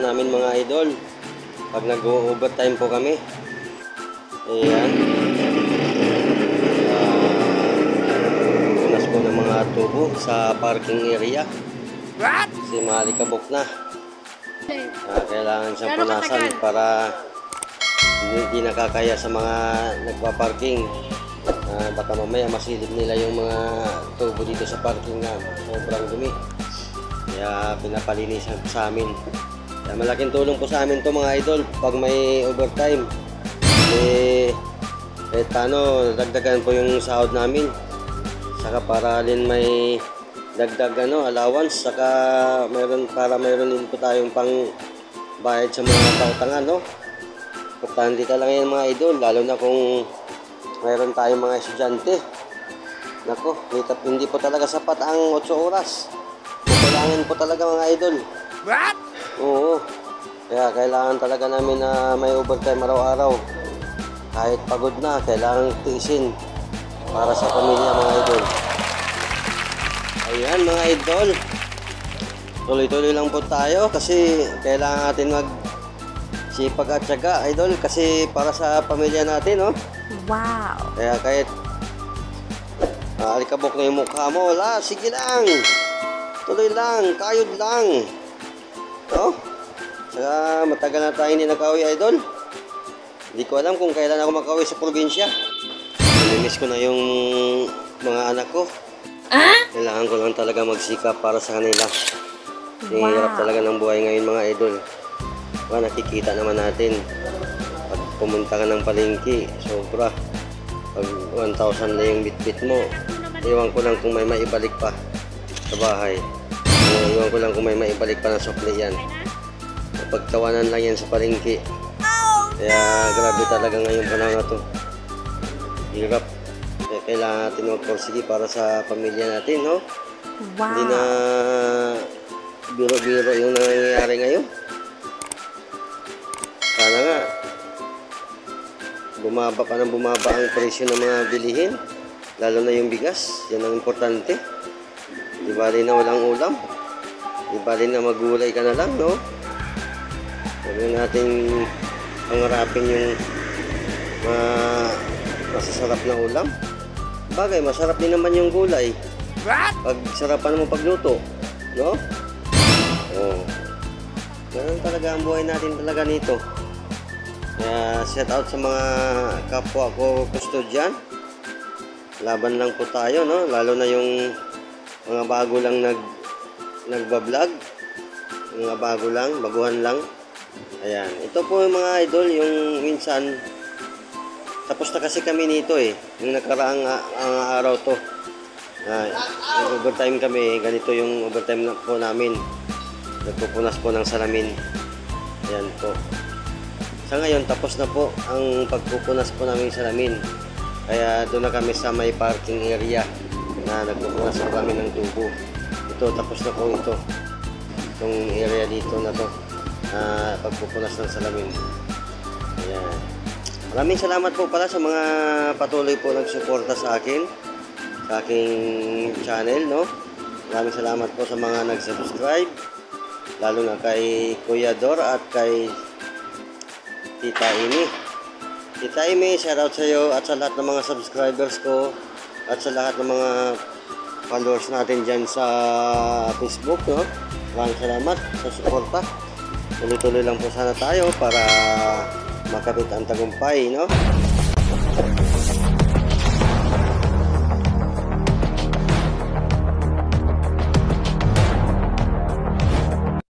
namin mga idol pag nag-overtime po kami. Ayan. Punas po ng mga tubo sa parking area. Kasi malikabok na. Kailangan siyang punasan para hindi nakakaya sa mga nagpa-parking. Baka mamaya masilip nila yung mga tubo dito sa parking na sobrang dumi. Kaya pinapalinisan sa amin. Kaya malaking tulong po sa amin to mga idol pag may overtime. Kahit paano dagdagan po yung sahod namin. Saka para din may dagdag allowance. Saka mayroon din po tayong pang bayad sa mga pautangan, no? Importante talaga yan mga idol, lalo na kung mayroon tayong mga estudyante. Nako, hindi po talaga sapat ang 8 oras. Kailangan po talaga mga idol. What? Oo. Kaya kailangan talaga namin na may overtime araw-araw. Kahit pagod na, kailangan tiisin para sa pamilya mga idol. Ayan mga idol. Tuloy-tuloy lang po tayo kasi kailangan natin sipag at syaga, idol, kasi para sa pamilya natin, no? Wow! Kaya kahit alikabok na yung mukha mo, wala, sige lang. Tuloy lang, kayod lang. No? Saka matagal na tayo hindi nag-awi, idol. Hindi ko alam kung kailan ako mag-awi sa probinsya. Namimiss ko na yung mga anak ko. Kailangan ko lang talaga magsikap para sa kanila. Hirap talaga ng buhay ngayon mga idol. Nakikita naman natin pag pumunta ka ng palengke, sobra. Pag 1,000 na yung bitbit mo, iwan ko lang kung may maibalik pa sa bahay. Iwan ko lang kung may maibalik pa na sukli yan. Pagtawanan lang yan sa palengke. Kaya grabe talaga ngayong panahon na to. Hirap. Kaya kailangan natin magporsige para sa pamilya natin, no? Wow. Hindi na biro-biro yung nangyayari ngayon. Sana nga bumaba ang presyo ng mga bilihin, lalo na yung bigas. Yan ang importante. Di bali na walang ulam, di bali na magulay ka na lang, no? Huwag natin pangarapin yung masasarap na ulam. Bagay, masarap din naman yung gulay pag sarapan mo pagluto, no? Ganun talaga ang buhay natin talaga nito. Kaya shout out sa mga kapwa ko custodian. Laban lang po tayo, no? Lalo na yung mga bago lang nagbablog. Mga baguhan lang. Ayan, ito po yung mga idol, yung minsan tapos na kasi kami nito yung nakaraang araw to. Overtime kami, ganito yung overtime po namin. Nagpupunas po ng salamin. Ayan po. Sa ngayon, tapos na po ang pagpupunas po namin salamin. Kaya doon na kami sa may parking area na nagpupunas po kami ng tubo. Ito, tapos na po ito. Itong area dito na to. Pagpupunas ng salamin. Ayan. Maraming salamat po pala sa mga patuloy po nagsuporta sa akin. Sa aking channel, no? Maraming salamat po sa mga nag-subscribe. Lalo na kay Kuya Dor at kay Tita Amy. Tita Amy, shoutout sa iyo at sa lahat ng mga subscribers ko at sa lahat ng mga followers natin dyan sa Facebook, no? Maraming salamat sa suporta. Tuloy-tuloy lang po sana tayo para makabit ang tagumpay, no?